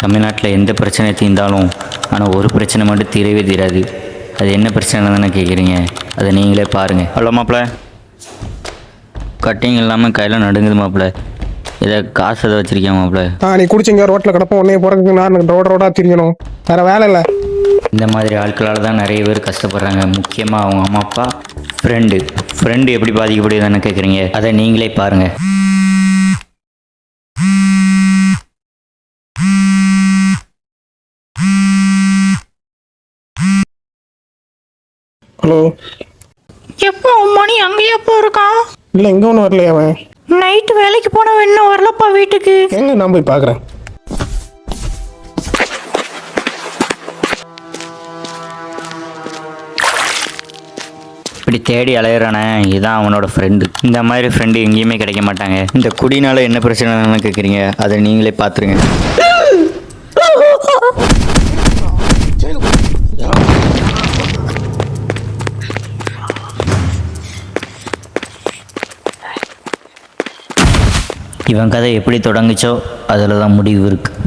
தமிழ்நாட்டில் எந்த பிரச்சனை தீர்ந்தாலும் ஆனால் ஒரு பிரச்சனை மட்டும் தீரவே தீராது. அது என்ன பிரச்சனை தானே கேட்குறீங்க? அதை நீங்களே பாருங்கள். ஹலோ மாப்பிள்ள, கட்டிங் இல்லாமல் கையில் நடுங்குது மாப்பிள்ள. இதை காசு எதை வச்சுருக்கேன் மாப்பிள்ள? நீ குடிச்சிங்க ரோட்டில் கிடப்போம், உடனே போகிறதுக்கு நான் ரோடாக திரியணும், வேறு வேலை இல்லை. இந்த மாதிரி ஆட்களால் தான் நிறைய பேர் கஷ்டப்படுறாங்க. முக்கியமாக அவங்க அம்மா அப்பா, ஃப்ரெண்டு எப்படி பாதிக்கப்படுதுன்னு கேட்குறீங்க? அதை நீங்களே பாருங்கள். ஹலோ, எப்போ மணி அங்கேயே போயிருக்கான்? இல்லை இங்கே ஒன்றும் வரலையே அவன். நைட்டு வேலைக்கு போனவன் இன்னும் வரலப்பா வீட்டுக்கு. எங்க நான் போய் பார்க்குறேன். இப்படி தேடி அலையிறானே, இதுதான் அவனோட ஃப்ரெண்டு. இந்த மாதிரி ஃப்ரெண்டு எங்கேயுமே கிடைக்க மாட்டாங்க. இந்த குடினால என்ன பிரச்சனைன்னு கேட்குறீங்க? அதை நீங்களே பார்த்துருங்க. இவன் கதை எப்படி தொடங்குச்சோ அதில் தான் முடிவு இருக்குது.